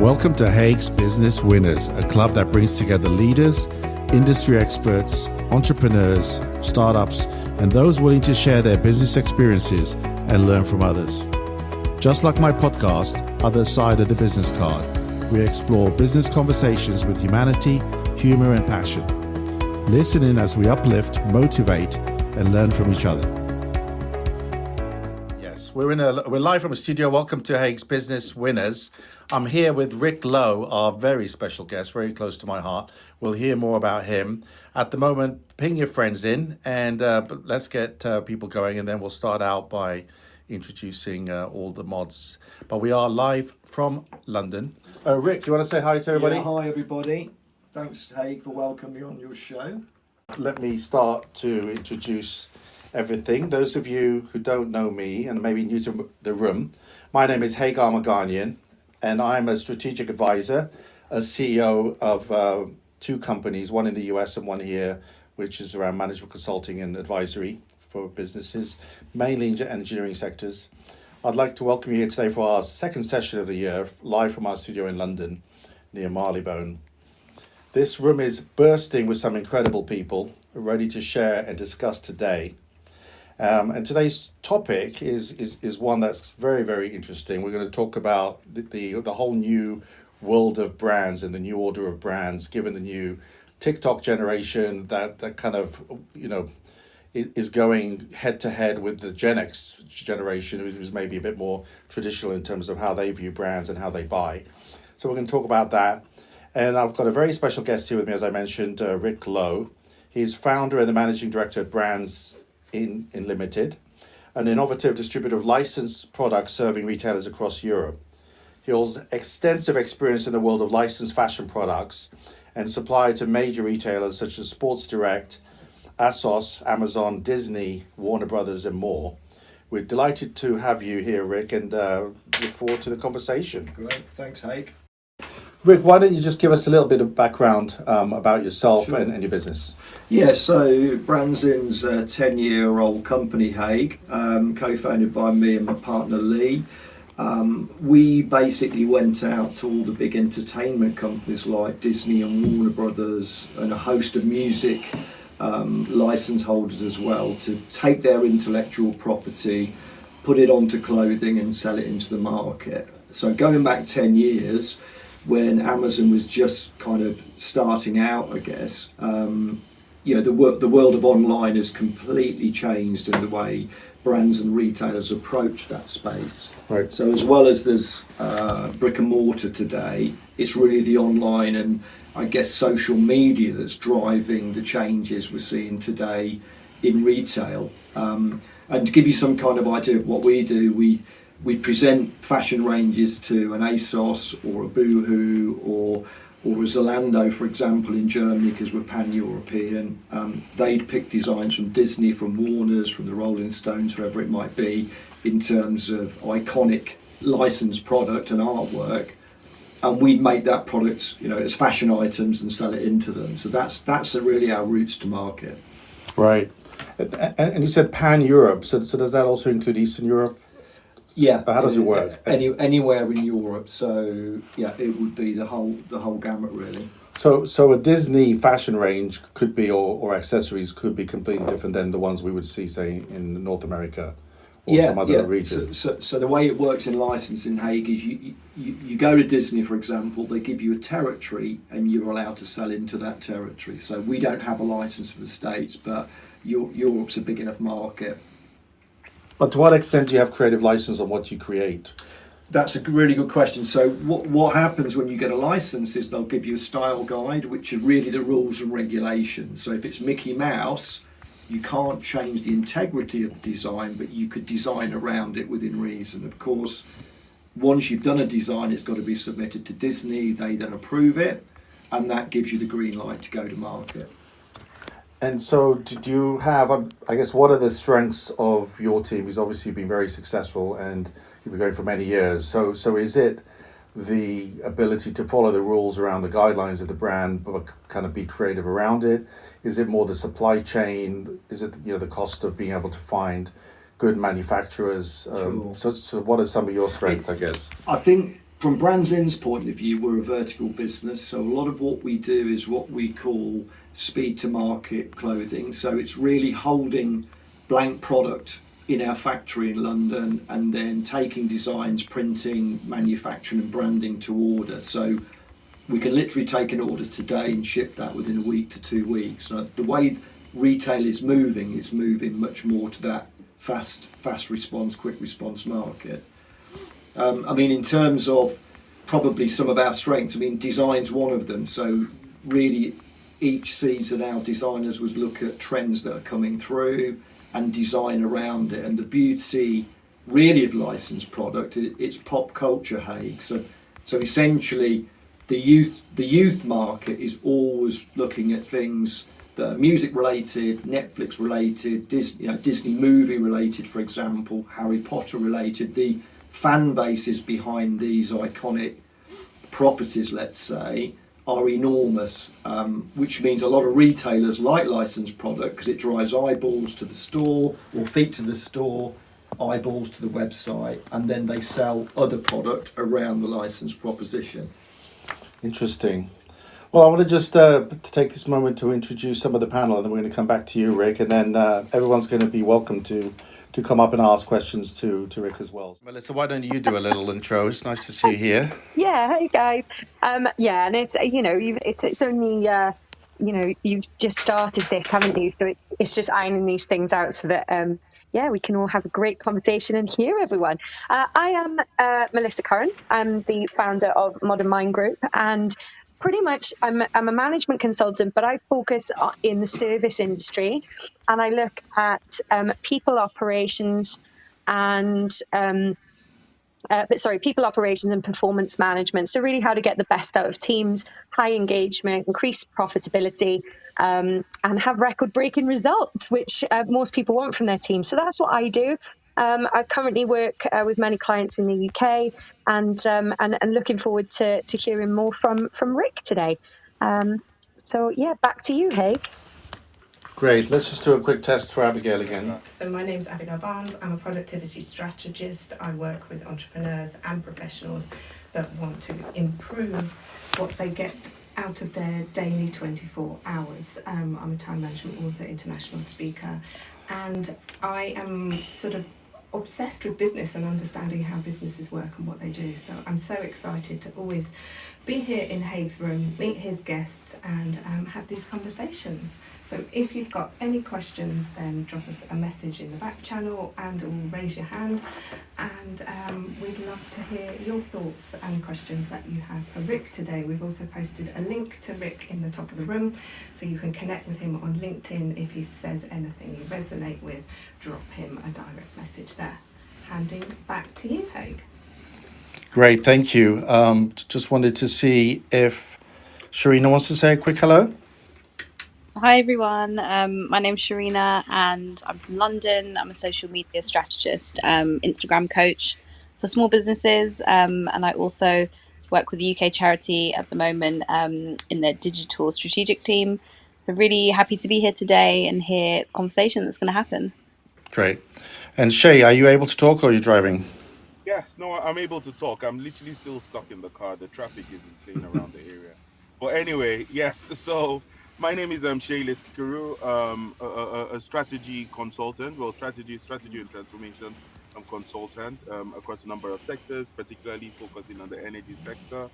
Welcome to Hague's Business Winners, a club that brings together leaders, industry experts, entrepreneurs, startups, and those willing to share their business experiences and learn from others. Just like my podcast, Other Side of the Business Card, we explore business conversations with humanity, humor, and passion. Listen in as we uplift, motivate, and learn from each other. Yes, we're live from a studio. Welcome to Hague's Business Winners. I'm here with Rick Lowe, our very special guest, very close to my heart. We'll hear more about him. At the moment, ping your friends in and let's get people going, and then we'll start out by introducing all the mods. But we are live from London. Rick, you want to say hi to everybody? Yeah, hi everybody. Thanks, Hague, for welcoming me on your show. Let me start to introduce everything. Those of you who don't know me and maybe new to the room, my name is Hague Armaganian, and I'm a strategic advisor, a CEO of two companies, one in the US and one here, which is around management consulting and advisory for businesses, mainly in engineering sectors. I'd like to welcome you here today for our second session of the year, live from our studio in London, near Marylebone. This room is bursting with some incredible people ready to share and discuss today. And today's topic is one that's very, very interesting. We're going to talk about the whole new world of brands and the new order of brands, given the new TikTok generation that kind of, is going head to head with the Gen X generation, who's maybe a bit more traditional in terms of how they view brands and how they buy. So we're going to talk about that. And I've got a very special guest here with me, as I mentioned, Rick Lowe. He's founder and the managing director of Brands in Limited, an innovative distributor of licensed products serving retailers across Europe. He holds extensive experience in the world of licensed fashion products and supply to major retailers such as Sports Direct, ASOS, Amazon, Disney, Warner Brothers, and more. We're delighted to have you here, Rick, and look forward to the conversation. Great, thanks, Hague. Rick, why don't you just give us a little bit of background about yourself and your business? Yeah, so Brandsin's a 10-year-old company, Hague, co-founded by me and my partner Lee. We basically went out to all the big entertainment companies like Disney and Warner Brothers and a host of music license holders as well, to take their intellectual property, put it onto clothing and sell it into the market. So going back 10 years, when Amazon was just kind of starting out, I guess, the world of online has completely changed in the way brands and retailers approach that space. Right. So as well as there's brick and mortar today, it's really the online and I guess social media that's driving the changes we're seeing today in retail. And to give you some kind of idea of what we do, we present fashion ranges to an ASOS or a Boohoo or a Zalando, for example, in Germany, because we're pan-European. They'd pick designs from Disney, from Warner's, from the Rolling Stones, wherever it might be, in terms of iconic licensed product and artwork. And we'd make that product, as fashion items and sell it into them. So that's really our routes to market. Right. And you said pan-Europe, so does that also include Eastern Europe? Yeah. How does it work? Anywhere in Europe. So yeah, it would be the whole gamut really. So a Disney fashion range could be, or accessories could be completely different than the ones we would see, say, in North America or some other region. So the way it works in licensing, Hague, is you go to Disney, for example, they give you a territory and you're allowed to sell into that territory. So we don't have a license for the States, but Europe's a big enough market. But to what extent do you have creative license on what you create? That's a really good question. So what happens when you get a license is they'll give you a style guide, which are really the rules and regulations. So if it's Mickey Mouse, you can't change the integrity of the design, but you could design around it within reason. Of course, once you've done a design, it's got to be submitted to Disney. They then approve it, and that gives you the green light to go to market. And so did you have, I guess, what are the strengths of your team? Because obviously you've been very successful and you've been going for many years. So is it the ability to follow the rules around the guidelines of the brand, but kind of be creative around it? Is it more the supply chain? Is it the cost of being able to find good manufacturers? Sure. So what are some of your strengths, I guess? I think from Brands Inn's point of view, we're a vertical business, so a lot of what we do is what we call speed to market clothing. So it's really holding blank product in our factory in London and then taking designs, printing, manufacturing and branding to order. So we can literally take an order today and ship that within a week to 2 weeks. So the way retail is moving, it's moving much more to that fast response, quick response market. I mean, in terms of probably some of our strengths, I mean, design's one of them. So really, each season our designers would look at trends that are coming through and design around it. And the beauty, really, of licensed product, it's pop culture, Haig. So essentially, the youth market is always looking at things that are music related, Netflix related, Disney movie related, for example, Harry Potter related. The fan bases behind these iconic properties, let's say, are enormous, which means a lot of retailers like licensed product because it drives eyeballs to the store, or feet to the store, eyeballs to the website, and then they sell other product around the licensed proposition. Interesting. Well, I want to just to take this moment to introduce some of the panel, and then we're going to come back to you, Rick, and then everyone's going to be welcome to come up and ask questions to Rick as well. Melissa, why don't you do a little intro? It's nice to see you here. Yeah, hey guys. Yeah, and it's it's only you've just started this, haven't you? So it's just ironing these things out so that we can all have a great conversation and hear everyone. I am Melissa Curran. I'm the founder of Modern Mind Group, and pretty much I'm a management consultant, but I focus in the service industry, and I look at people operations and people operations and performance management. So really how to get the best out of teams, high engagement, increase profitability, and have record-breaking results, which most people want from their team. So that's what I do. I currently work with many clients in the UK, and looking forward to hearing more from Rick today. Back to you, Haig. Great. Let's just do a quick test for Abigail again. So my name's Abigail Barnes. I'm a productivity strategist. I work with entrepreneurs and professionals that want to improve what they get out of their daily 24 hours. I'm a time management author, international speaker, and I am sort of obsessed with business and understanding how businesses work and what they do. So I'm so excited to always be here in Haig's room, meet his guests, and have these conversations. So if you've got any questions, then drop us a message in the back channel and or raise your hand, and we'd love to hear your thoughts and questions that you have for Rick today. We've also posted a link to Rick in the top of the room, so you can connect with him on LinkedIn. If he says anything you resonate with, drop him a direct message there. Handing back to you, Haig. Great, thank you. Just wanted to see if Sharina wants to say a quick hello. Hi everyone, my name's Sharina and I'm from London. I'm a social media strategist, Instagram coach for small businesses, and I also work with a UK charity at the moment in their digital strategic team. So really happy to be here today and hear the conversation that's going to happen. Great. And Shay, are you able to talk or are you driving? Yes, no, I'm able to talk. I'm literally still stuck in the car. The traffic is insane around the area. But anyway, yes, so my name is Shaylis Kikuru, a strategy consultant, strategy and transformation consultant across a number of sectors, particularly focusing on the energy sector.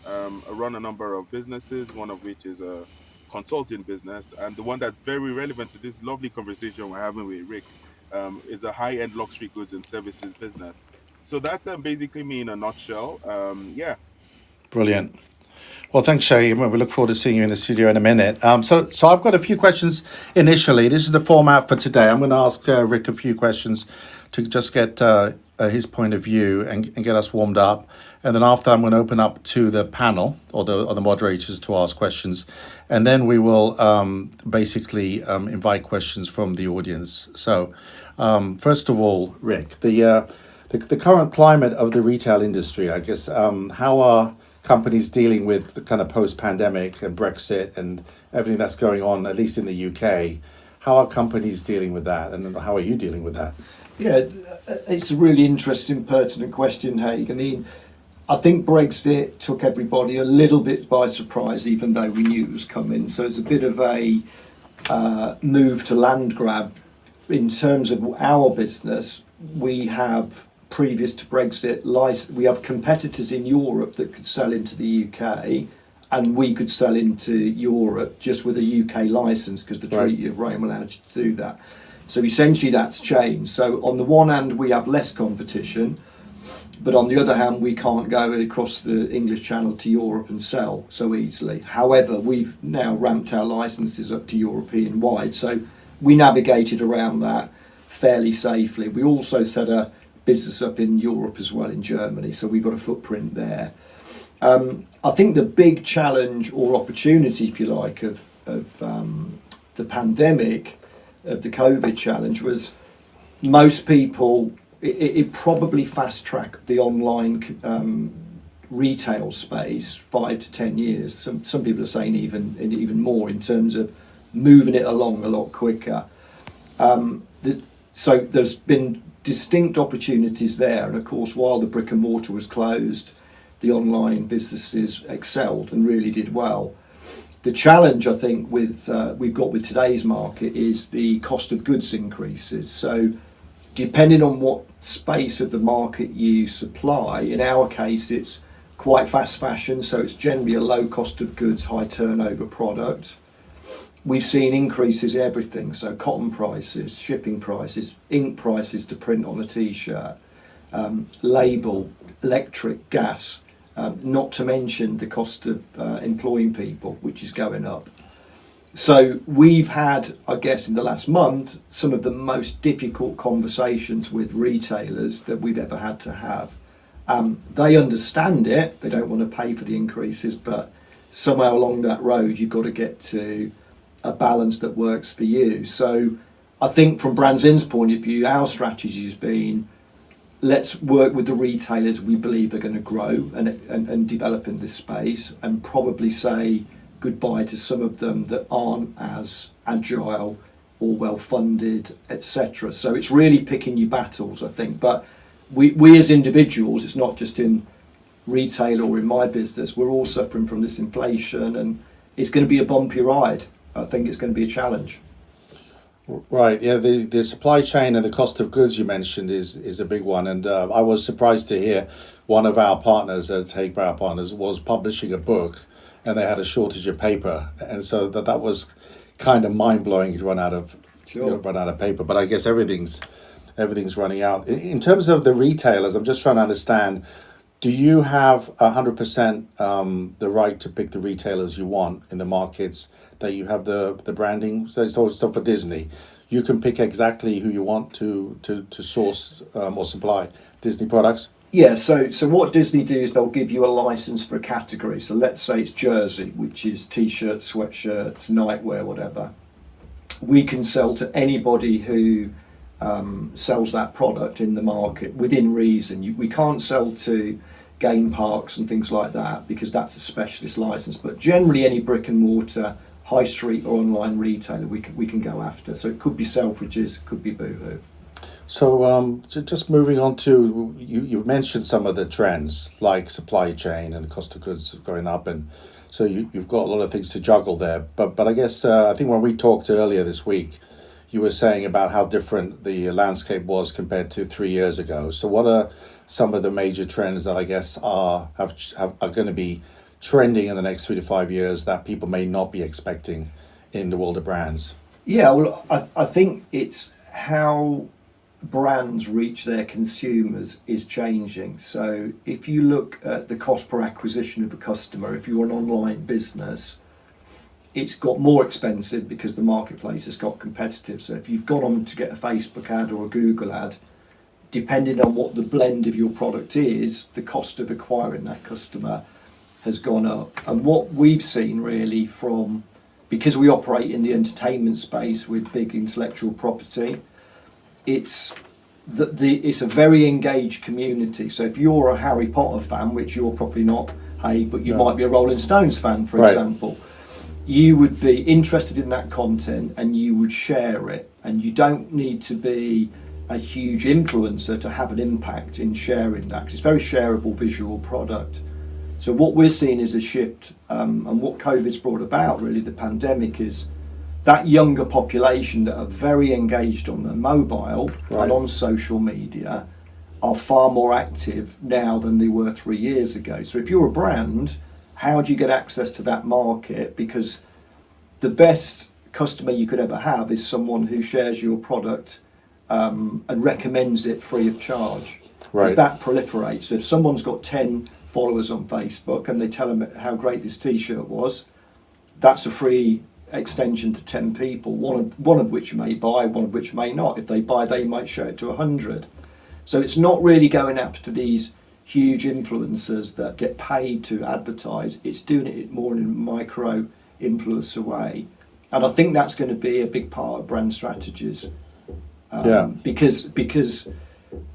I run a number of businesses, one of which is a consulting business, and the one that's very relevant to this lovely conversation we're having with Rick is a high-end luxury goods and services business. So that's basically me in a nutshell. Brilliant. Well, thanks, Shay. We look forward to seeing you in the studio in a minute. So I've got a few questions initially. This is the format for today. I'm going to ask Rick a few questions to just get his point of view and get us warmed up. And then after, I'm going to open up to the panel or the moderators to ask questions. And then we will basically invite questions from the audience. So first of all, Rick, the current climate of the retail industry, I guess, how are companies dealing with the kind of post-pandemic and Brexit and everything that's going on, at least in the UK? How are companies dealing with that, and how are you dealing with that? Yeah, it's a really interesting, pertinent question, Haig. I mean, I think Brexit took everybody a little bit by surprise, even though we knew it was coming. So it's a bit of a move to land grab. In terms of our business, we have, previous to Brexit, we have competitors in Europe that could sell into the UK, and we could sell into Europe just with a UK license, because the Treaty of Rome allowed you to do that. So essentially that's changed. So on the one hand, we have less competition, but on the other hand, we can't go across the English Channel to Europe and sell so easily. However, we've now ramped our licenses up to European wide, so we navigated around that fairly safely. We also set a business up in Europe as well, in Germany, so we've got a footprint there. I think the big challenge or opportunity, if you like, of the pandemic, of the COVID challenge, was most people, it probably fast-tracked the online retail space 5 to 10 years. Some people are saying even more, in terms of moving it along a lot quicker. So there's been distinct opportunities there, and of course, while the brick and mortar was closed, the online businesses excelled and really did well. The challenge, I think, we've got with today's market is the cost of goods increases. So depending on what space of the market you supply, in our case it's quite fast fashion, so it's generally a low cost of goods, high turnover product. We've seen increases in everything, so cotton prices, shipping prices, ink prices to print on a t-shirt, label, electric, gas, not to mention the cost of employing people, which is going up. So we've had, I guess, in the last month, some of the most difficult conversations with retailers that we've ever had to have. They understand it, they don't want to pay for the increases, but somehow along that road you've got to get to a balance that works for you. So I think from Brands In's point of view, our strategy has been, let's work with the retailers we believe are going to grow and develop in this space, and probably say goodbye to some of them that aren't as agile or well funded, etc. So it's really picking your battles, I think. But we as individuals, it's not just in retail or in my business, we're all suffering from this inflation, and it's going to be a bumpy ride. I think it's going to be a challenge. Right, yeah, the supply chain and the cost of goods you mentioned is a big one, and I was surprised to hear one of our partners at Hague Brow Partners was publishing a book, and they had a shortage of paper, and so that was kind of mind blowing. You'd run out of paper, but I guess everything's running out. In terms of the retailers, I'm just trying to understand. Do you have 100% the right to pick the retailers you want in the markets that you have the branding? So for Disney, you can pick exactly who you want to source or supply Disney products? Yeah, so what Disney do is they'll give you a license for a category. So let's say it's jersey, which is t-shirts, sweatshirts, nightwear, whatever. We can sell to anybody who sells that product in the market within reason. We can't sell to game parks and things like that, because that's a specialist license, but generally any brick and mortar high street or online retailer we can go after. So it could be Selfridges, it could be Boohoo. So just moving on to, you mentioned some of the trends like supply chain and the cost of goods going up, and so you've got a lot of things to juggle there, but I guess I think when we talked earlier this week, you were saying about how different the landscape was compared to 3 years ago. So what are some of the major trends that I guess are going to be trending in the next 3 to 5 years that people may not be expecting in the world of brands? Yeah, well, I think it's how brands reach their consumers is changing. So if you look at the cost per acquisition of a customer, if you're an online business, it's got more expensive because the marketplace has got competitive. So if you've gone on to get a Facebook ad or a Google ad, depending on what the blend of your product is, the cost of acquiring that customer has gone up. And what we've seen really because we operate in the entertainment space with big intellectual property, it's a very engaged community. So if you're a Harry Potter fan, which you're probably not, but you might be a Rolling Stones fan, for example, you would be interested in that content and you would share it. And you don't need to be a huge influencer to have an impact in sharing that, 'cause it's a very shareable visual product. So what we're seeing is a shift, and what COVID's brought about, really, the pandemic, is that younger population that are very engaged on the mobile and on social media are far more active now than they were 3 years ago. So if you're a brand, how do you get access to that market? Because the best customer you could ever have is someone who shares your product and recommends it free of charge. Because that proliferates. So if someone's got 10 followers on Facebook and they tell them how great this t-shirt was, that's a free extension to 10 people, one of which may buy, one of which may not. If they buy, they might share it to 100. So it's not really going after these huge influencers that get paid to advertise. It's doing it more in a micro influencer way. And I think that's going to be a big part of brand strategies. Because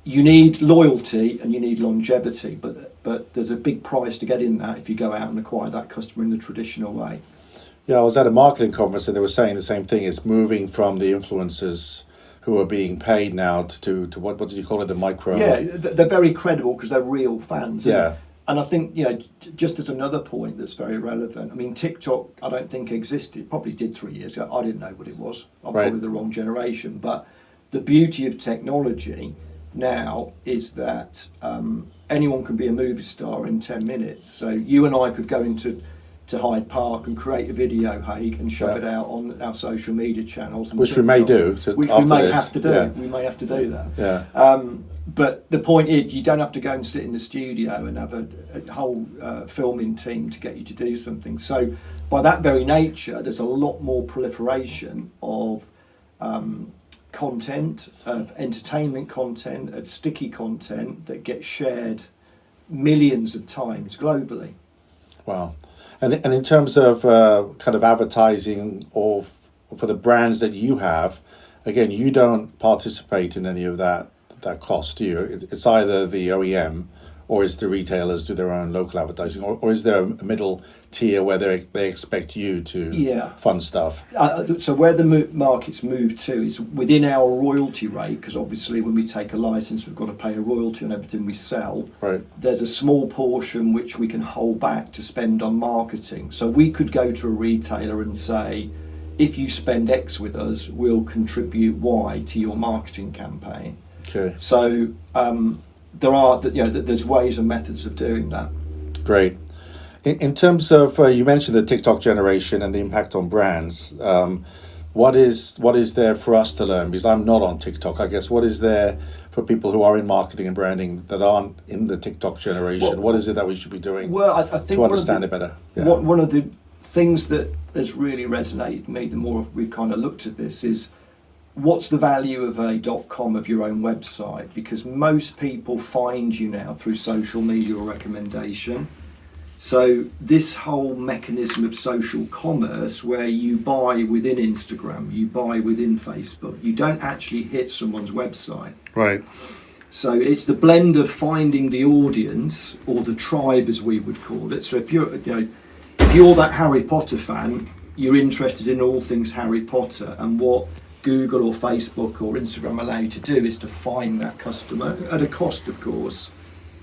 you need loyalty and you need longevity, but there's a big price to get in that if you go out and acquire that customer in the traditional way. Yeah, I was at a marketing conference and they were saying the same thing. It's moving from the influencers who are being paid now to what did you call it, the micro? Yeah, they're very credible because they're real fans. Yeah. And I think, just as another point that's very relevant, I mean, TikTok, I don't think existed, probably did 3 years ago. I didn't know what it was. I'm probably the wrong generation. But the beauty of technology now is that anyone can be a movie star in 10 minutes. So you and I could go into Hyde Park and create a video, Haig, and shove it out on our social media channels. And which TikTok, we may do. Which we may have to do. Yeah. We may have to do that. Yeah. But the point is, you don't have to go and sit in the studio and have a whole filming team to get you to do something. So by that very nature, there's a lot more proliferation of content, of entertainment content, of sticky content that gets shared millions of times globally. Wow. And in terms of kind of advertising or for the brands that you have, again, you don't participate in any of that cost, do you? It's either the OEM or it's the retailers do their own local advertising, or is there a middle tier where they expect you to fund stuff? So where the market's moved to is within our royalty rate, because obviously when we take a license, we've got to pay a royalty on everything we sell. Right. There's a small portion which we can hold back to spend on marketing. So we could go to a retailer and say, if you spend X with us, we'll contribute Y to your marketing campaign. Okay. So there's ways and methods of doing that. Great. In terms of you mentioned the TikTok generation and the impact on brands. What is there for us to learn? Because I'm not on TikTok. I guess what is there for people who are in marketing and branding that aren't in the TikTok generation? What is it that we should be doing? Well, I think to understand it better. Yeah. One of the things that has really resonated with me, the more we've kind of looked at this, is what's the value of a .com of your own website? Because most people find you now through social media or recommendation. So this whole mechanism of social commerce where you buy within Instagram, you buy within Facebook, you don't actually hit someone's website. Right. So it's the blend of finding the audience, or the tribe as we would call it. So if you're that Harry Potter fan, you're interested in all things Harry Potter, and what Google or Facebook or Instagram allow you to do is to find that customer at a cost, of course,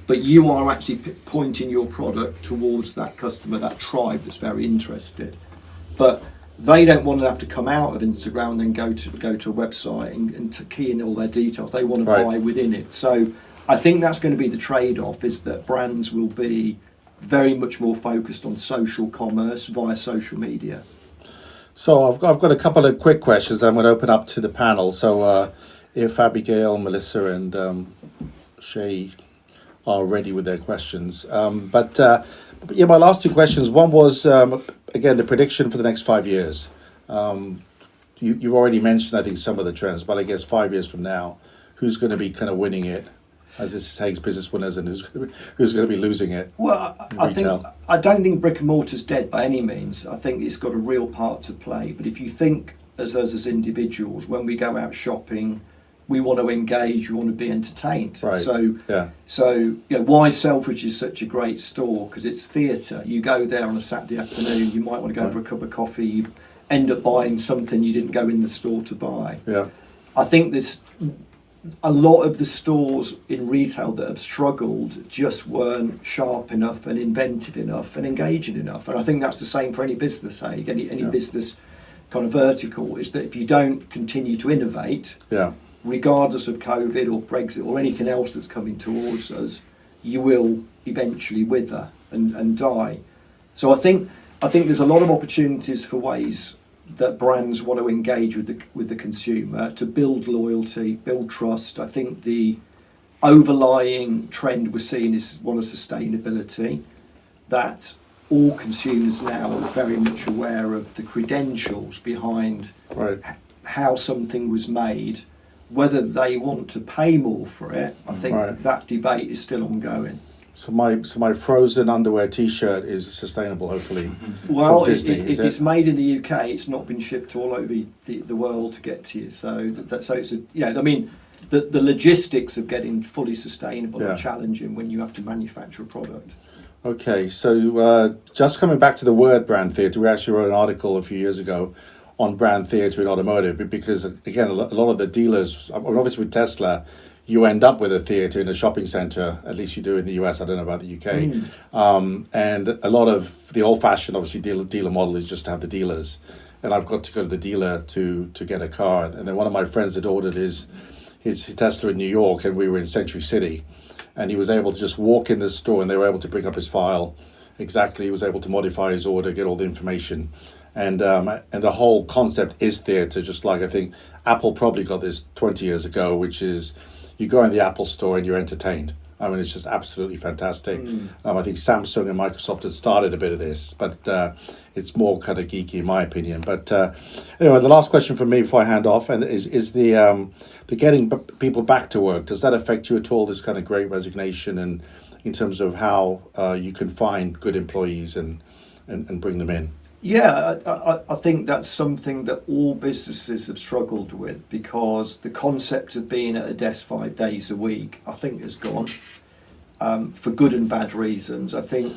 but you are actually pointing your product towards that customer, that tribe that's very interested. But they don't want to have to come out of Instagram and then go to a website and to key in all their details. They want to buy within it. So I think that's going to be the trade-off, is that brands will be very much more focused on social commerce via social media. So I've got a couple of quick questions I'm going to open up to the panel. So if Abigail, Melissa and Shay are ready with their questions. But my last two questions. One was, again, the prediction for the next 5 years. You've already mentioned, I think, some of the trends, but I guess 5 years from now, who's going to be kind of winning it? As this is Hague's Business Winners, and who's going to be losing it? Well, I don't think brick and mortar's dead by any means. I think it's got a real part to play. But if you think as us as individuals, when we go out shopping, we want to engage, we want to be entertained. Right. So why Selfridge is such a great store, because it's theatre. You go there on a Saturday afternoon, you might want to go for a cup of coffee, you end up buying something you didn't go in the store to buy. Yeah. I think this a lot of the stores in retail that have struggled just weren't sharp enough and inventive enough and engaging enough. And I think that's the same for any business, any business kind of vertical, is that if you don't continue to innovate, regardless of COVID or Brexit or anything else that's coming towards us, you will eventually wither and die. So I think there's a lot of opportunities for ways that brands want to engage with the consumer to build loyalty, build trust. I think the overlying trend we're seeing is one of sustainability, that all consumers now are very much aware of the credentials behind how something was made. Whether they want to pay more for it, I think that debate is still ongoing. So my frozen underwear T-shirt is sustainable, hopefully. Well, from Disney, if it's made in the UK, it's not been shipped all over the world to get to you. So it's I mean, the logistics of getting fully sustainable are challenging when you have to manufacture a product. Okay, so just coming back to the word brand theatre, we actually wrote an article a few years ago on brand theatre in automotive, because again, a lot of the dealers, obviously with Tesla, you end up with a theatre in a shopping centre. At least you do in the US. I don't know about the UK. And a lot of the old-fashioned, obviously, dealer model is just to have the dealers. And I've got to go to the dealer to get a car. And then one of my friends had ordered his Tesla in New York, and we were in Century City. And he was able to just walk in the store, and they were able to bring up his file. Exactly, he was able to modify his order, get all the information. And the whole concept is theatre, just like I think Apple probably got this 20 years ago, which is you go in the Apple store and you're entertained. I mean, it's just absolutely fantastic. I think Samsung and Microsoft had started a bit of this, but it's more kind of geeky in my opinion. But anyway, the last question from me before I hand off and is the getting people back to work. Does that affect you at all, this kind of great resignation, and in terms of how you can find good employees and bring them in? Yeah, I think that's something that all businesses have struggled with, because the concept of being at a desk 5 days a week, I think, has gone for good and bad reasons. I think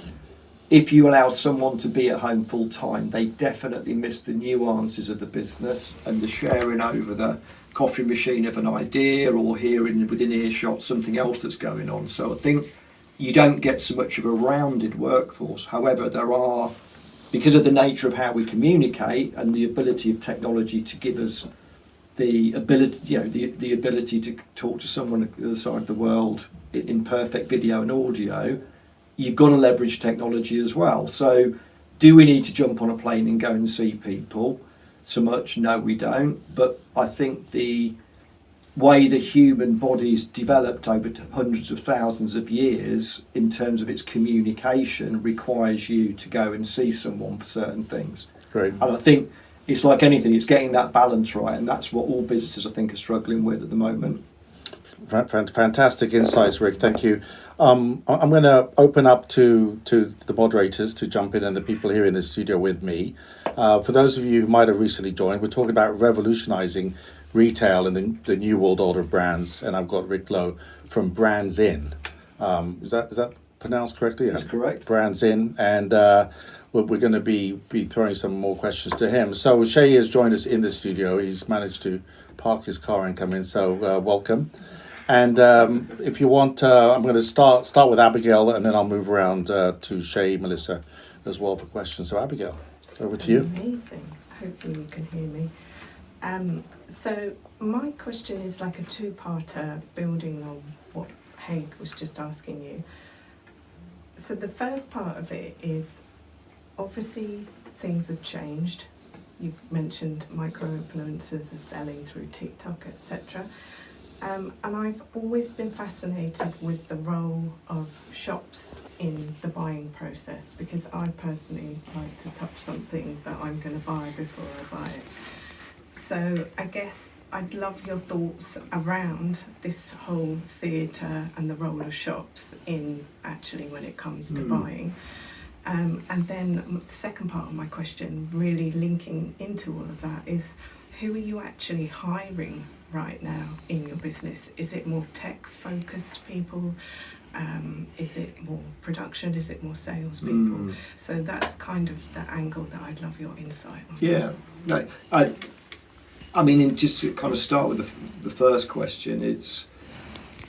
if you allow someone to be at home full time, they definitely miss the nuances of the business and the sharing over the coffee machine of an idea or hearing within earshot something else that's going on. So I think you don't get so much of a rounded workforce. However, there are, because of the nature of how we communicate and the ability of technology to give us the ability, the ability to talk to someone at the other side of the world in perfect video and audio, you've got to leverage technology as well. So do we need to jump on a plane and go and see people so much? No, we don't. But I think the way the human body's developed over hundreds of thousands of years in terms of its communication requires you to go and see someone for certain things. Great. And I think it's like anything, it's getting that balance right, and that's what all businesses, I think, are struggling with at the moment. Fantastic insights, Rick. Thank you. I'm going to open up to the moderators to jump in and the people here in the studio with me. For those of you who might have recently joined, we're talking about revolutionising retail and the new world order of brands, and I've got Rick Lowe from Brands In. Is that pronounced correctly? That's correct. Brands In, and we're going to be throwing some more questions to him. So Shay has joined us in the studio. He's managed to park his car and come in, so welcome. And if you want, I'm going to start with Abigail, and then I'll move around to Shay, Melissa as well for questions. So Abigail, over to you. Amazing. Hopefully you can hear me. So my question is like a two-parter, building on what Haig was just asking you. So the first part of it is, obviously things have changed. You've mentioned micro-influencers are selling through TikTok, etc. And I've always been fascinated with the role of shops in the buying process, because I personally like to touch something that I'm going to buy before I buy it. So I guess I'd love your thoughts around this whole theatre and the role of shops in actually when it comes to buying. And then the second part of my question, really linking into all of that, is who are you actually hiring right now in your business? Is it more tech-focused people? Is it more production? Is it more salespeople? So that's kind of the angle that I'd love your insight on. Yeah, no, I mean, just to kind of start with the first question,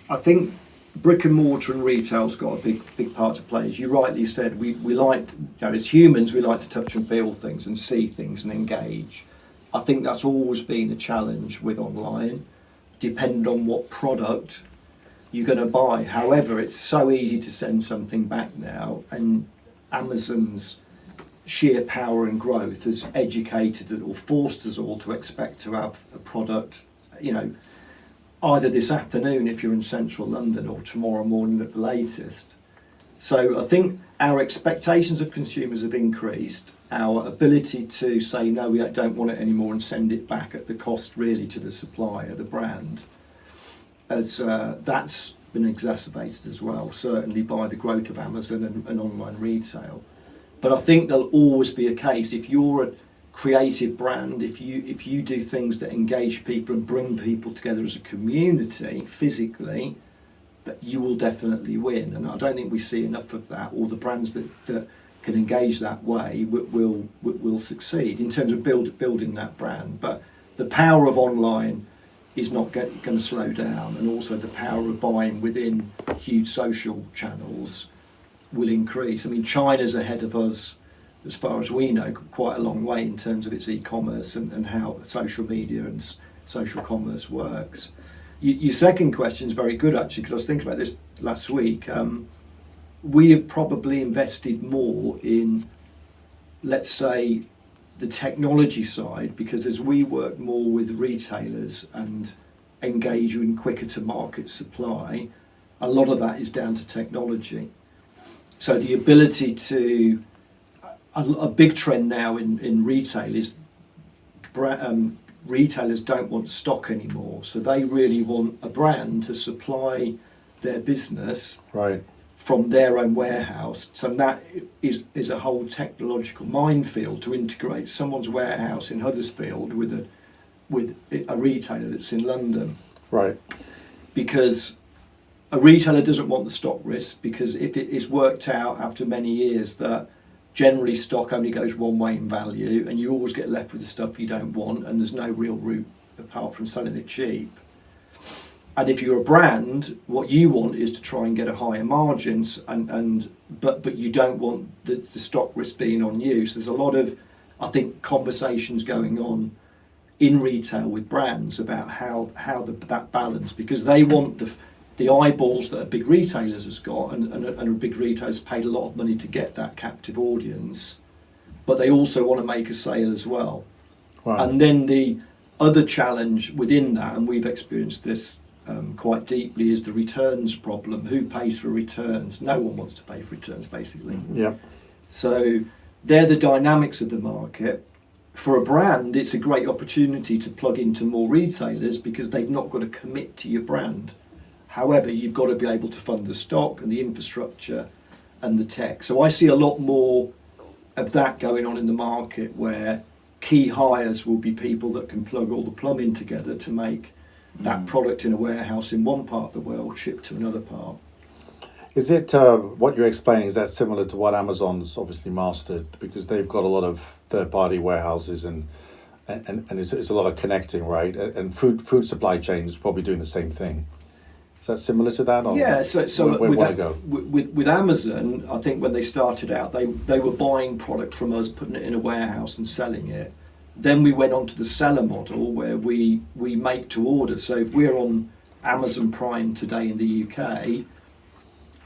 I think brick and mortar and retail's got a big part to play. As you rightly said, we like, as humans, we like to touch and feel things and see things and engage. I think that's always been a challenge with online, depending on what product you're going to buy. However, it's so easy to send something back now, and Amazon's sheer power and growth has educated or forced us all to expect to have a product, either this afternoon if you're in central London or tomorrow morning at the latest. So I think our expectations of consumers have increased. Our ability to say, no, we don't want it anymore and send it back at the cost really to the supplier, the brand, that's been exacerbated as well, certainly by the growth of Amazon and online retail. But I think there'll always be a case, if you're a creative brand, if you do things that engage people and bring people together as a community physically, that you will definitely win. And I don't think we see enough of that, or the brands that can engage that way will succeed in terms of building that brand. But the power of online is not going to slow down, and also the power of buying within huge social channels will increase. I mean, China's ahead of us, as far as we know, quite a long way in terms of its e-commerce and how social media and social commerce works. Your second question is very good, actually, because I was thinking about this last week. We have probably invested more in, let's say, the technology side, because as we work more with retailers and engage in quicker to market supply, a lot of that is down to technology. So the ability to, a big trend now in retail is retailers don't want stock anymore. So they really want a brand to supply their business from their own warehouse. So that is a whole technological minefield to integrate someone's warehouse in Huddersfield with a retailer that's in London. Right. Because a retailer doesn't want the stock risk, because if it is worked out after many years that generally stock only goes one way in value, and you always get left with the stuff you don't want, and there's no real route apart from selling it cheap. And if you're a brand, what you want is to try and get a higher margins, but you don't want the stock risk being on you. So there's a lot of, I think, conversations going on in retail with brands about how that balance, because they want the eyeballs that a big retailers has got, and a big retailer's paid a lot of money to get that captive audience, but they also want to make a sale as well. Wow. And then the other challenge within that, and we've experienced this quite deeply, is the returns problem. Who pays for returns? No one wants to pay for returns, basically. Yeah. So they're the dynamics of the market. For a brand, it's a great opportunity to plug into more retailers because they've not got to commit to your brand. However, you've got to be able to fund the stock and the infrastructure and the tech. So I see a lot more of that going on in the market, where key hires will be people that can plug all the plumbing together to make that product in a warehouse in one part of the world shipped to another part. Is it, what you're explaining, is that similar to what Amazon's obviously mastered? Because they've got a lot of third-party warehouses and it's a lot of connecting, right? And food supply chain is probably doing the same thing. Is that similar to that? Or yeah, so where want to go? With Amazon, I think when they started out, they were buying product from us, putting it in a warehouse and selling it. Then we went on to the seller model, where we make to order. So if we're on Amazon Prime today in the UK,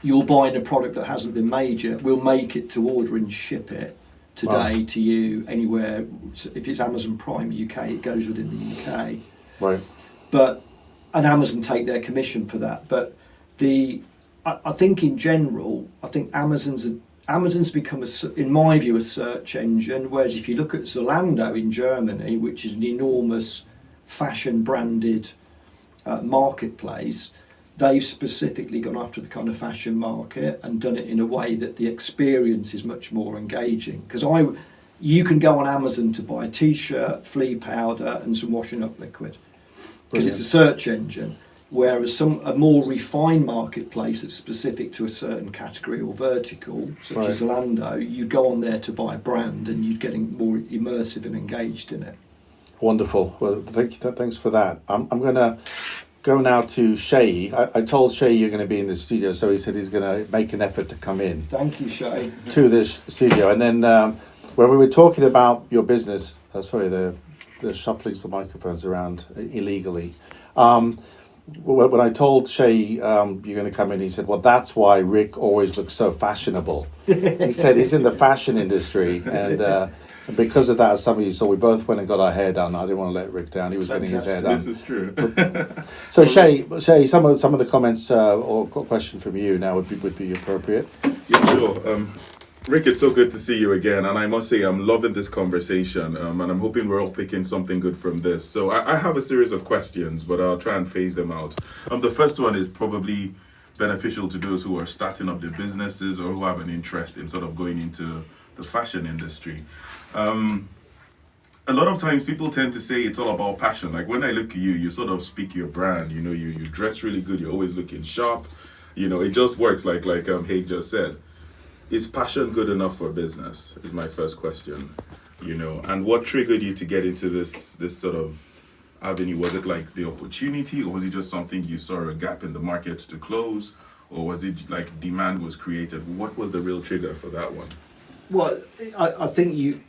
you're buying a product that hasn't been made yet. We'll make it to order and ship it today to you anywhere. So if it's Amazon Prime UK, it goes within the UK. Right. And Amazon take their commission for that. But I think in general, I think Amazon's become, in my view, a search engine. Whereas if you look at Zalando in Germany, which is an enormous fashion branded marketplace, they've specifically gone after the kind of fashion market and done it in a way that the experience is much more engaging. Because you can go on Amazon to buy a t-shirt, flea powder and some washing up liquid, because it's a search engine. Whereas a more refined marketplace that's specific to a certain category or vertical, such as Zalando, you go on there to buy a brand and you're getting more immersive and engaged in it. Wonderful. Well, thanks for that. I'm going to go now to Shay. I told Shay you're going to be in the studio, so he said he's going to make an effort to come in Thank you, Shay. to this studio. And then when we were talking about your business, sorry, the shuffling some microphones around illegally. When I told Shay you're going to come in, he said, "Well, that's why Rick always looks so fashionable." He said he's in the fashion industry, and because of that, as some of you saw, we both went and got our hair done. I didn't want to let Rick down; he was getting his hair done. This is true. So Shay, some of the comments or question from you now would be appropriate. Yeah, sure. Rick, it's so good to see you again, and I must say I'm loving this conversation, and I'm hoping we're all picking something good from this. So I have a series of questions, but I'll try and phase them out. The first one is probably beneficial to those who are starting up their businesses or who have an interest in sort of going into the fashion industry. A lot of times people tend to say it's all about passion. Like when I look at you, you sort of speak your brand. You know, you dress really good. You're always looking sharp. You know, it just works like Haig just said. Is passion good enough for business? Is my first question. You know, and what triggered you to get into this sort of avenue? Was it like the opportunity, or was it just something you saw a gap in the market to close, or was it like demand was created? What was the real trigger for that one? Well, I think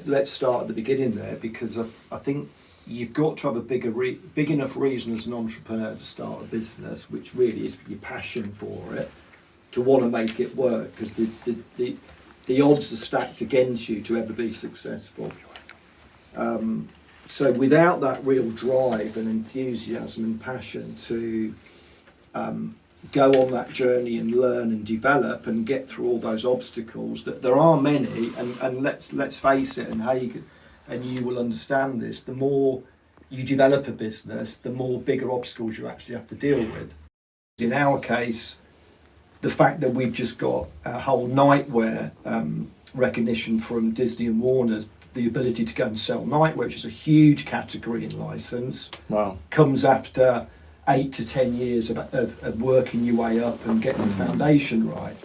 let's start at the beginning there, because I think you've got to have a big enough reason as an entrepreneur to start a business, which really is your passion for it, to want to make it work, because the odds are stacked against you to ever be successful. So without that real drive and enthusiasm and passion to go on that journey and learn and develop and get through all those obstacles, that there are many, and let's face it, and Haig and you will understand this, the more you develop a business, the more bigger obstacles you actually have to deal with. In our case, the fact that we've just got a whole nightwear recognition from Disney and Warner's, the ability to go and sell nightwear, which is a huge category in license, Wow. comes after 8 to 10 years of working your way up and getting the foundation right.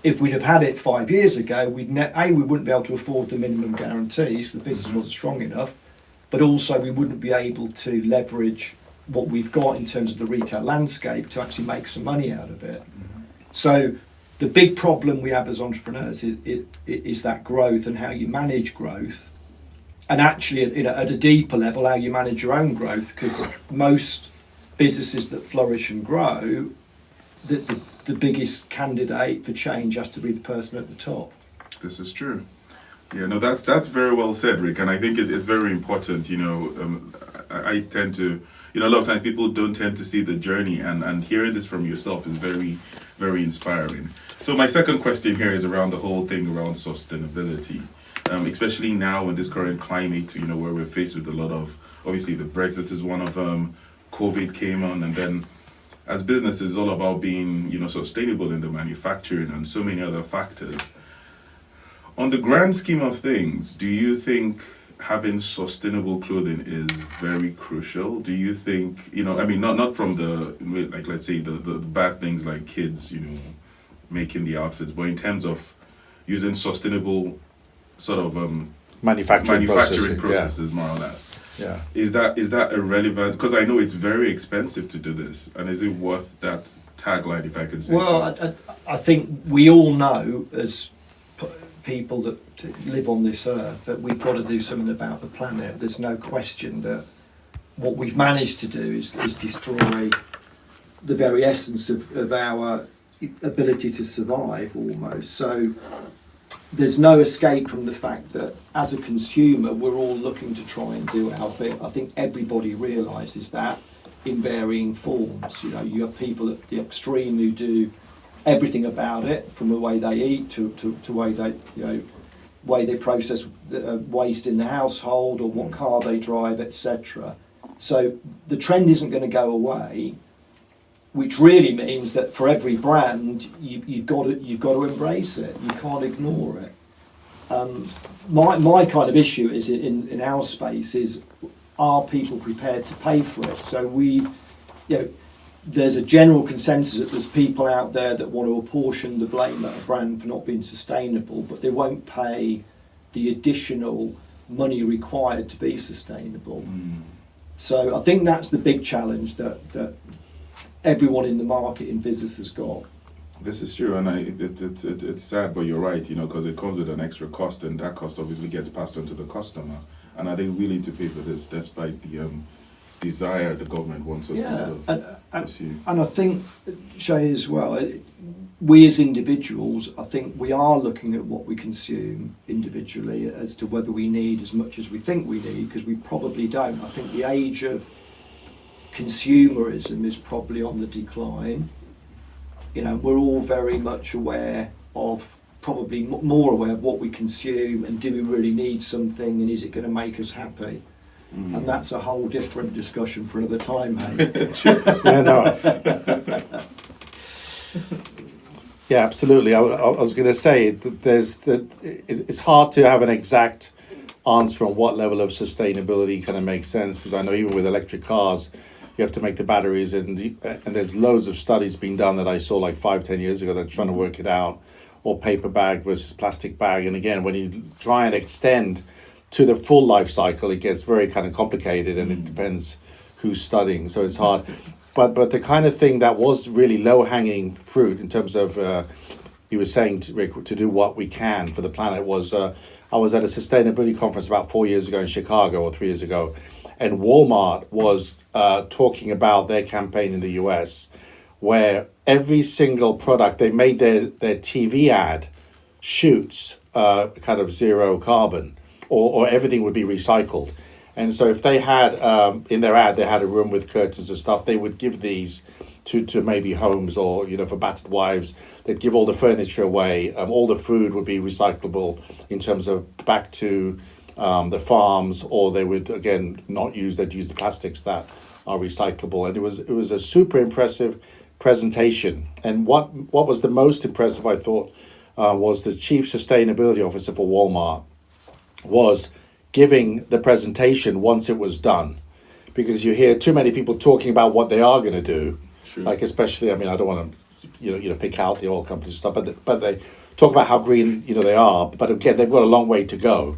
If we'd have had it 5 years ago, we wouldn't be able to afford the minimum guarantees, the business wasn't strong enough, but also we wouldn't be able to leverage what we've got in terms of the retail landscape to actually make some money out of it. So the big problem we have as entrepreneurs is that growth and how you manage growth, and actually at a deeper level how you manage your own growth, because most businesses that flourish and grow, the biggest candidate for change has to be the person at the top. This is true. Yeah, no, that's very well said, Rick, and I think it's very important. You know, I tend to, you know, a lot of times people don't tend to see the journey, and hearing this from yourself is very, very inspiring. So my second question here is around the whole thing around sustainability, especially now in this current climate, you know, where we're faced with a lot of, obviously the Brexit is one of them, COVID came on, and then as businesses, it's all about being, you know, sustainable in the manufacturing and so many other factors. On the grand scheme of things, do you think having sustainable clothing is very crucial? Do you think, you know, I mean, not from the, like, let's say the bad things like kids, you know, making the outfits, but in terms of using sustainable sort of manufacturing processes, more or less. Yeah. Is that irrelevant? Because I know it's very expensive to do this, and is it worth that tagline, if I can say so? Well, I think we all know as people that live on this earth that we've got to do something about the planet. There's no question that what we've managed to do is destroy the very essence of our ability to survive almost. So there's no escape from the fact that as a consumer we're all looking to try and do our bit. I think everybody realises that in varying forms. You know, you have people at the extreme who do everything about it, from the way they eat to way they, you know, way they process waste in the household or what car they drive, etc. So the trend isn't going to go away, which really means that for every brand you've got to embrace it. You can't ignore it. My kind of issue is in our space is, are people prepared to pay for it? So there's a general consensus that there's people out there that want to apportion the blame at a brand for not being sustainable, but they won't pay the additional money required to be sustainable. So I think that's the big challenge that everyone in the market in business has got. This is true, and it's sad, but you're right, because it comes with an extra cost, and that cost obviously gets passed on to the customer. And I think we need to pay for this, despite the desire the government wants us to sort of pursue. And I think, Shay, as well, we as individuals, I think we are looking at what we consume individually as to whether we need as much as we think we need, because we probably don't. I think the age of consumerism is probably on the decline. We're all very much aware of, probably more aware of what we consume, and do we really need something, and is it going to make us happy? And that's a whole different discussion for another time, hey? Yeah, no. Yeah, absolutely. I was going to say that it's hard to have an exact answer on what level of sustainability kind of makes sense, because I know even with electric cars, you have to make the batteries, and there's loads of studies being done that I saw like 5-10 years ago that are trying to work it out, or paper bag versus plastic bag. And again, when you try and extend to the full life cycle, it gets very kind of complicated, and it depends who's studying, so it's hard. But the kind of thing that was really low-hanging fruit in terms of, you were saying, Rick, to do what we can for the planet was, I was at a sustainability conference about 4 years ago in Chicago, or 3 years ago, and Walmart was talking about their campaign in the US, where every single product, they made their TV ad shoots kind of zero carbon, or everything would be recycled. And so if they had, in their ad, they had a room with curtains and stuff, they would give these to maybe homes, or, for battered wives. They'd give all the furniture away. All the food would be recyclable in terms of back to the farms, or they would, again, not use, they'd use the plastics that are recyclable. And it was a super impressive presentation. And what was the most impressive, I thought, was the chief sustainability officer for Walmart was giving the presentation once it was done, because you hear too many people talking about what they are going to do. Sure. Like, especially, I mean, I don't want to pick out the oil companies and stuff, but they talk about how green they are, but again, they've got a long way to go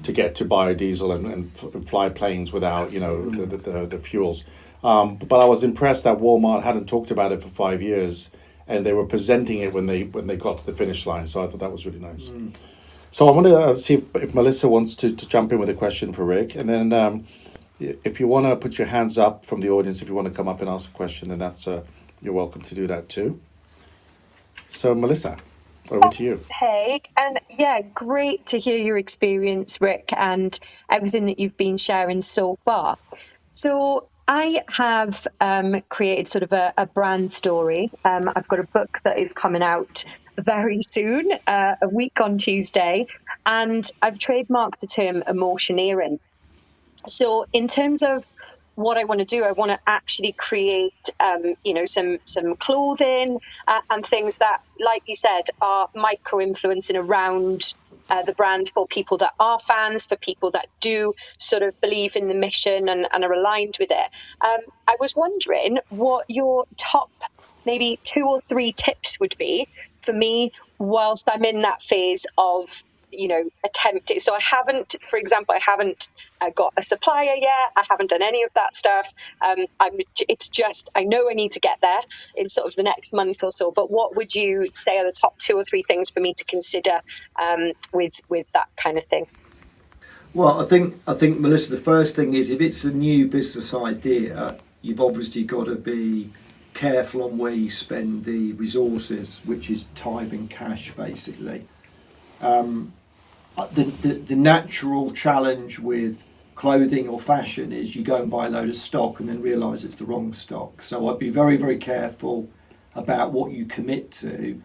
to get to biodiesel and fly planes without the fuels. But I was impressed that Walmart hadn't talked about it for 5 years, and they were presenting it when they got to the finish line. So I thought that was really nice. So I want to see if Melissa wants to jump in with a question for Rick, and then if you want to put your hands up from the audience, if you want to come up and ask a question, then that's you're welcome to do that too. So Melissa, over to you. Hey, and yeah, great to hear your experience, Rick, and everything that you've been sharing so far. So I have created sort of a brand story. I've got a book that is coming out very soon, a week on Tuesday, and I've trademarked the term emotioneering. So in terms of what I want to do, I want to actually create, some clothing and things that, like you said, are micro influencing around the brand for people that are fans, for people that do sort of believe in the mission and are aligned with it. I was wondering what your top maybe 2 or 3 tips would be for me whilst I'm in that phase of attempting. So I haven't, for example, got a supplier yet. I haven't done any of that stuff. It's just, I know I need to get there in sort of the next month or so. But what would you say are the top 2 or 3 things for me to consider with that kind of thing? Well, I think Melissa, the first thing is, if it's a new business idea, you've obviously got to be careful on where you spend the resources, which is time and cash, basically. The natural challenge with clothing or fashion is you go and buy a load of stock and then realise it's the wrong stock. So I'd be very, very careful about what you commit to,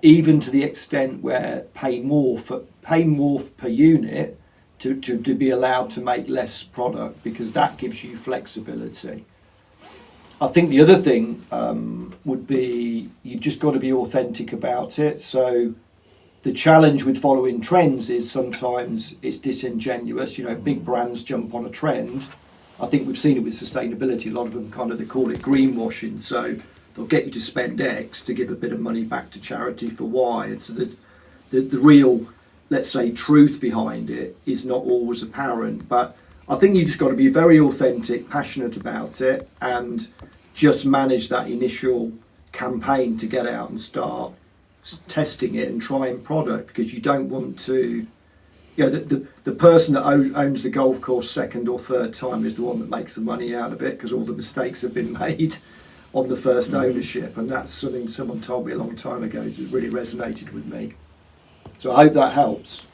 even to the extent where pay more per unit to be allowed to make less product, because that gives you flexibility. I think the other thing would be, you've just got to be authentic about it. So the challenge with following trends is sometimes it's disingenuous. Big brands jump on a trend. I think we've seen it with sustainability. A lot of them they call it greenwashing. So they'll get you to spend X to give a bit of money back to charity for Y. And so the real let's say, truth behind it is not always apparent. But I think you just got to be very authentic, passionate about it, and just manage that initial campaign to get out and start testing it and trying product, because you don't want to. The person that owns the golf course second or third time is the one that makes the money out of it, because all the mistakes have been made on the first ownership, and that's something someone told me a long time ago that really resonated with me. So I hope that helps.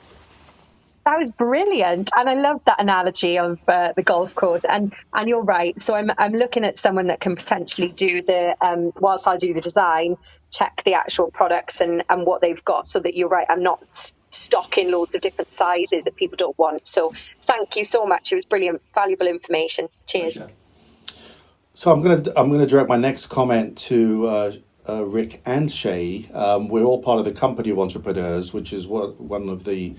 That was brilliant, and I love that analogy of the golf course. And you're right. So I'm looking at someone that can potentially do the whilst I do the design, check the actual products and what they've got. So that you're right, I'm not stocking loads of different sizes that people don't want. So thank you so much. It was brilliant, valuable information. Cheers. Pleasure. So I'm gonna direct my next comment to Rick and Shay. We're all part of the Company of Entrepreneurs, which is one of the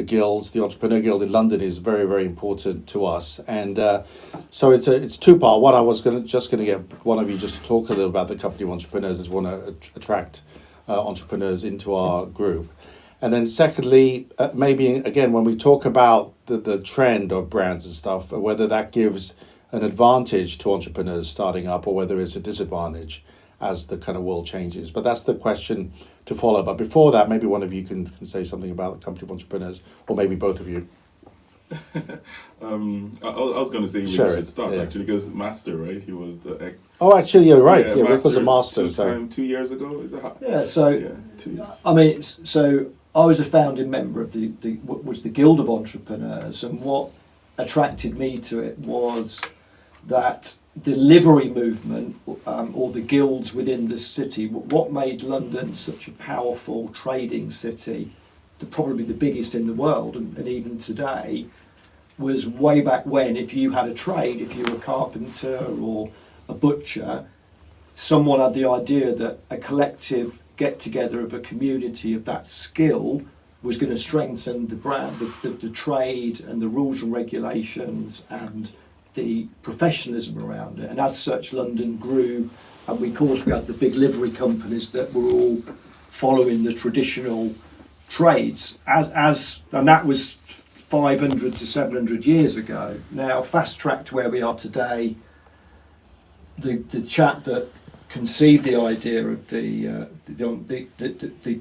guilds. The Entrepreneur Guild in London is very, very important to us, and so it's two part. One, I was gonna get one of you just to talk a little about the Company of Entrepreneurs, as we want to attract entrepreneurs into our group. And then secondly, maybe again, when we talk about the trend of brands and stuff, whether that gives an advantage to entrepreneurs starting up or whether it's a disadvantage as the kind of world changes. But that's the question to follow. But before that, maybe one of you can say something about the Company of Entrepreneurs, or maybe both of you. I was going to say we should start actually, because Master, right? He was the. Oh, actually, you're right. Yeah, Rick was a master. So 2 years ago, is that? Yeah. So 2 years. I mean, so I was a founding member of the Guild of Entrepreneurs, and what attracted me to it was that delivery movement, or the guilds within the city. What made London such a powerful trading city, probably the biggest in the world, and even today, was way back when, if you had a trade, if you were a carpenter or a butcher, someone had the idea that a collective get-together of a community of that skill was going to strengthen the brand, the trade, and the rules and regulations and the professionalism around it. And as such, London grew, and we had the big livery companies that were all following the traditional trades, and that was 500 to 700 years ago. Now, fast track to where we are today, the chap that conceived the idea of the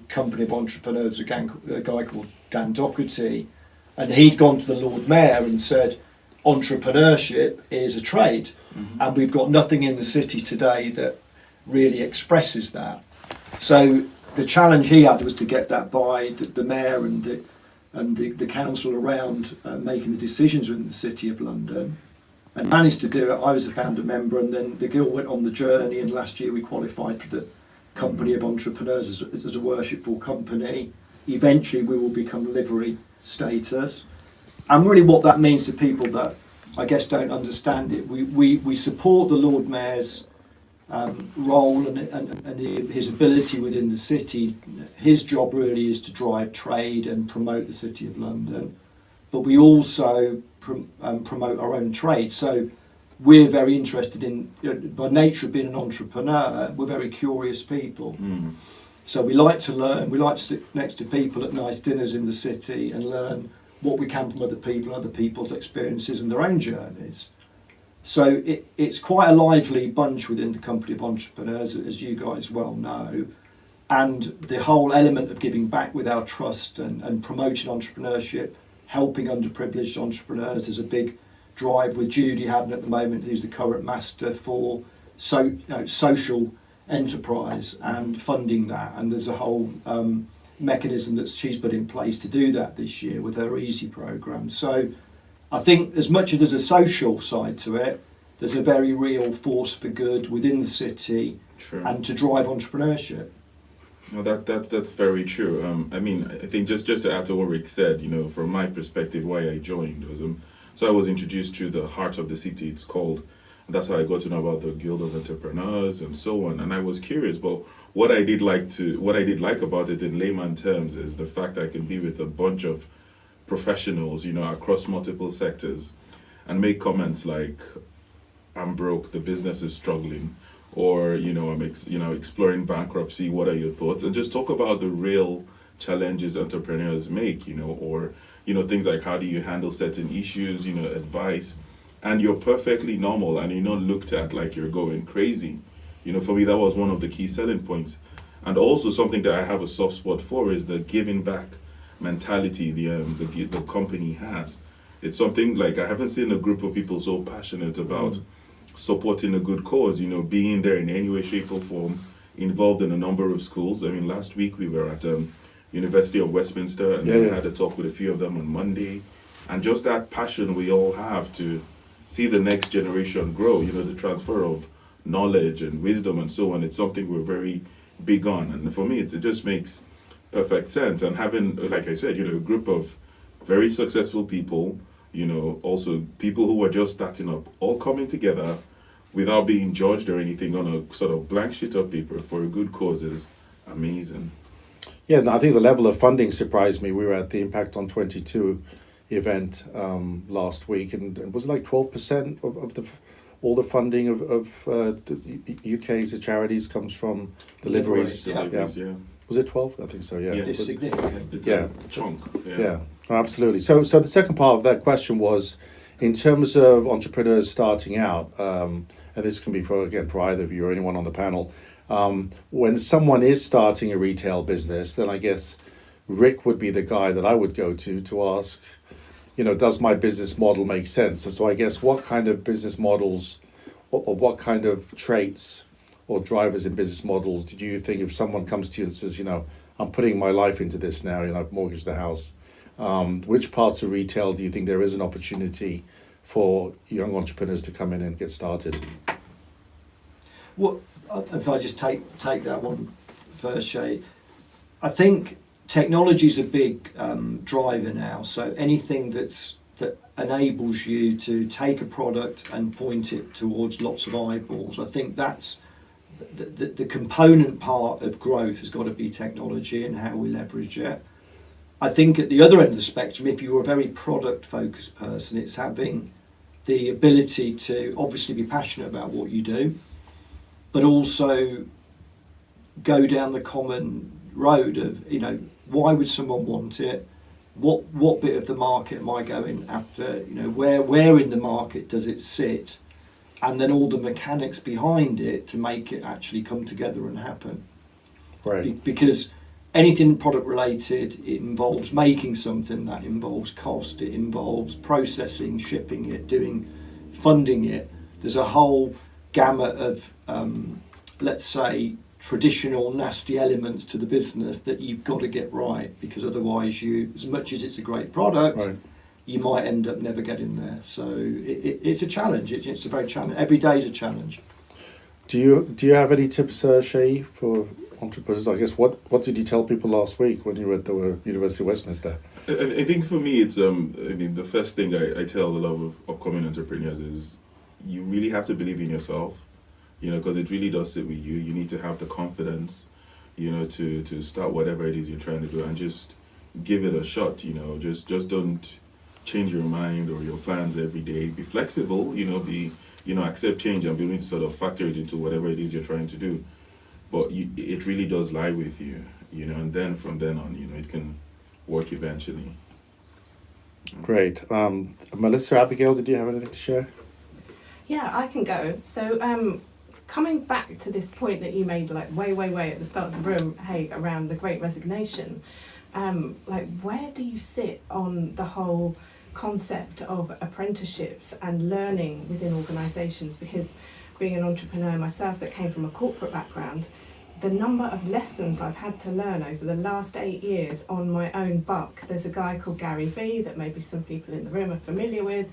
Company of Entrepreneurs, a guy called Dan Docherty, and he'd gone to the Lord Mayor and said, entrepreneurship is a trade, and we've got nothing in the city today that really expresses that. So the challenge he had was to get that by the mayor and the council around making the decisions in the City of London, and managed to do it. I was a founder member, and then the guild went on the journey, and last year we qualified for the Company of Entrepreneurs as a worshipful company. Eventually we will become livery status. And really what that means to people that I guess don't understand it, we support the Lord Mayor's role and his ability within the city. His job really is to drive trade and promote the City of London, but we also promote our own trade. So we're very interested in, by nature of being an entrepreneur, we're very curious people. So we like to learn, we like to sit next to people at nice dinners in the city and learn what we can from other people, other people's experiences and their own journeys. So it's quite a lively bunch within the Company of Entrepreneurs, as you guys well know. And the whole element of giving back with our trust and promoting entrepreneurship, helping underprivileged entrepreneurs is a big drive with Judy Haddon at the moment, who's the current master for social enterprise and funding that. And there's a whole mechanism that she's put in place to do that this year with her Easy programme. So I think as much as there's a social side to it, there's a very real force for good within the city. True. And to drive entrepreneurship. No, that's very true. I mean, I think just to add to what Rick said, from my perspective, why I joined was so I was introduced to the Heart of the City, it's called. And that's how I got to know about the Guild of Entrepreneurs and so on. And I was curious, but what I did like about it in layman terms is the fact I can be with a bunch of professionals, across multiple sectors, and make comments like, "I'm broke, the business is struggling," or I'm exploring bankruptcy. What are your thoughts? And just talk about the real challenges entrepreneurs make, or, things like how do you handle certain issues, advice, and you're perfectly normal and you're not looked at like you're going crazy. For me, that was one of the key selling points. And also something that I have a soft spot for is the giving back mentality the company has. It's something like I haven't seen a group of people so passionate about supporting a good cause, being there in any way, shape or form, involved in a number of schools. I mean, last week we were at University of Westminster, and we had a talk with a few of them on Monday. And just that passion we all have to see the next generation grow, the transfer of knowledge and wisdom and so on. It's something we're very big on. And for me, it just makes perfect sense. And having, like I said, a group of very successful people, also people who are just starting up, all coming together without being judged or anything on a sort of blank sheet of paper for a good cause is amazing. Yeah, and I think the level of funding surprised me. We were at the Impact on 22 event last week, and was it like 12% of the all the funding of the UK's charities comes from deliveries. Yeah. Was it 12? I think so. Yeah. It's significant. It's Yeah. a chunk. Yeah, absolutely. So the second part of that question was, in terms of entrepreneurs starting out, and this can be for either of you or anyone on the panel, when someone is starting a retail business, then I guess Rick would be the guy that I would go to ask, does my business model make sense? So I guess what kind of business models or what kind of traits or drivers in business models do you think, if someone comes to you and says, I'm putting my life into this now, I've mortgaged the house, which parts of retail do you think there is an opportunity for young entrepreneurs to come in and get started? Well, if I just take that one first, Shay, I think technology is a big driver now. So anything that enables you to take a product and point it towards lots of eyeballs, I think that's the component part of growth has got to be technology and how we leverage it. I think at the other end of the spectrum, if you're a very product focused person, it's having the ability to obviously be passionate about what you do, but also go down the common road of, why would someone want it? What bit of the market am I going after? Where in the market does it sit? And then all the mechanics behind it to make it actually come together and happen. Right. Because anything product related, it involves making something, that involves cost, it involves processing, shipping it, funding it. There's a whole gamut of, let's say, traditional nasty elements to the business that you've got to get right, because otherwise as much as it's a great product, Right. you might end up never getting there. So it's a challenge. It's a very challenge. Every day is a challenge. Do you have any tips, Shay, for entrepreneurs? I guess what did you tell people last week when you were at the University of Westminster? I think for me, it's the first thing I tell a lot of upcoming entrepreneurs is you really have to believe in yourself, because it really does sit with you. You need to have the confidence, to start whatever it is you're trying to do and just give it a shot. Just don't change your mind or your plans every day. Be flexible, be accept change and be willing to sort of factor it into whatever it is you're trying to do. But it really does lie with you, and then from then on, it can work eventually. Great. Melissa, Abigail, did you have anything to share? Yeah, I can go. So coming back to this point that you made, like way at the start of the room, hey, around the Great Resignation, where do you sit on the whole concept of apprenticeships and learning within organisations? Because being an entrepreneur myself that came from a corporate background, the number of lessons I've had to learn over the last 8 years on my own buck. There's a guy called Gary Vee that maybe some people in the room are familiar with,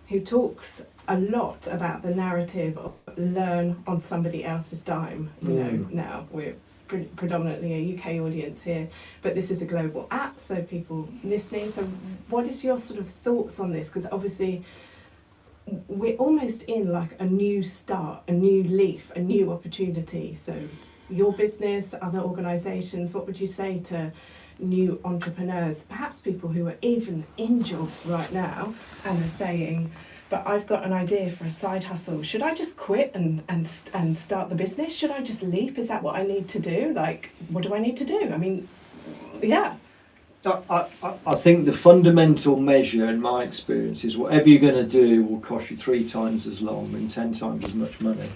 who talks a lot about the narrative of learn on somebody else's dime. Now we're predominantly a UK audience here, but this is a global app, so people listening. So what is your sort of thoughts on this? Because obviously we're almost in like a new start, a new leaf, a new opportunity. So your business, other organisations, what would you say to new entrepreneurs, perhaps people who are even in jobs right now and are saying, but I've got an idea for a side hustle. Should I just quit and start the business? Should I just leap? Is that what I need to do? Like, what do I need to do? I mean, yeah. I think the fundamental measure, in my experience, is whatever you're going to do will cost you 3 times as long and 10 times as much money.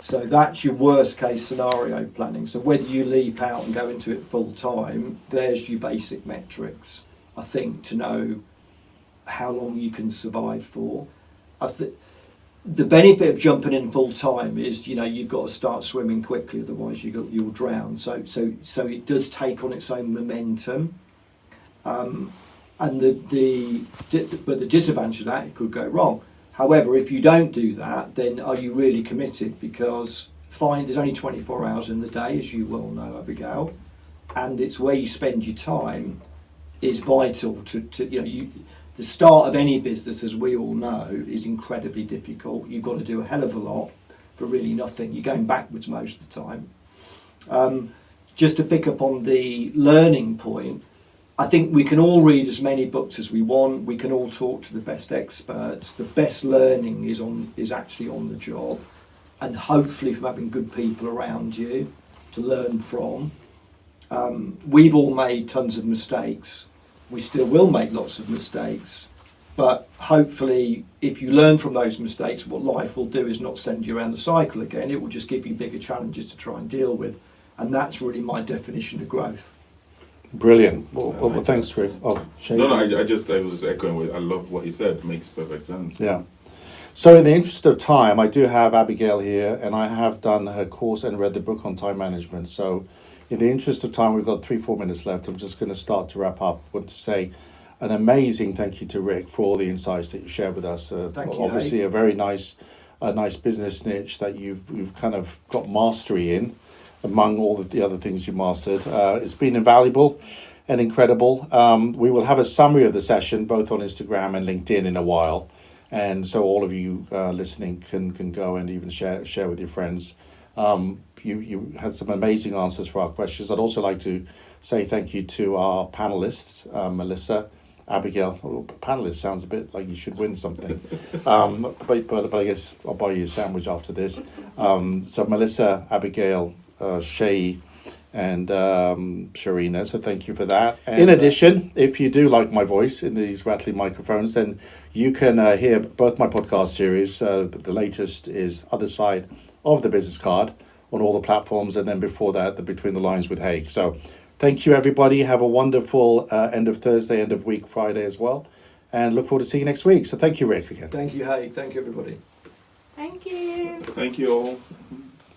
So that's your worst case scenario planning. So whether you leap out and go into it full time, there's your basic metrics, I think, to know how long you can survive for. The benefit of jumping in full time is, you've got to start swimming quickly, otherwise you'll drown. So it does take on its own momentum. And but the disadvantage of that, it could go wrong. However, if you don't do that, then are you really committed? Because there's only 24 hours in the day, as you well know, Abigail, and it's where you spend your time is vital to the start of any business, as we all know, is incredibly difficult. You've got to do a hell of a lot for really nothing. You're going backwards most of the time. Just to pick up on the learning point, I think we can all read as many books as we want. We can all talk to the best experts. The best learning is actually on the job, and hopefully from having good people around you to learn from. We've all made tons of mistakes. We still will make lots of mistakes, but hopefully if you learn from those mistakes, what life will do is not send you around the cycle again. It will just give you bigger challenges to try and deal with, and that's really my definition of growth. Brilliant. Well, thanks, Rick. Oh, Shay. No, I was just echoing. I love what you said. It makes perfect sense. Yeah. So in the interest of time, I do have Abigail here, and I have done her course and read the book on time management. So in the interest of time, we've got 3-4 minutes left. I'm just going to start to wrap up. I want to say an amazing thank you to Rick for all the insights that you shared with us. Thank you, obviously, Hay. a very nice business niche that you've kind of got mastery in, among all the other things you mastered. It's been invaluable and incredible. We will have a summary of the session both on Instagram and LinkedIn in a while, and so all of you listening can go and even share with your friends. You had some amazing answers for our questions. I'd also like to say thank you to our panelists, Melissa, Abigail. Panelist sounds a bit like you should win something, but I guess I'll buy you a sandwich after this. So Melissa, Abigail, Shay, and Sharina, so thank you for that. And in addition, if you do like my voice in these rattling microphones, then you can hear both my podcast series. The latest is Other Side of the Business Card on all the platforms, and then before that, the Between the Lines with Haig. So thank you, everybody. Have a wonderful end of Thursday, end of week Friday as well, and look forward to seeing you next week. So thank you, Rick, again. Thank you, Haig. Thank you, everybody. Thank you. Thank you all.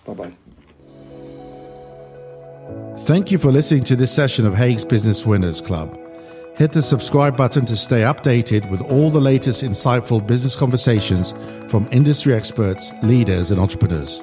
Bye-bye. Thank you for listening to this session of Haig's Business Winners Club. Hit the subscribe button to stay updated with all the latest insightful business conversations from industry experts, leaders, and entrepreneurs.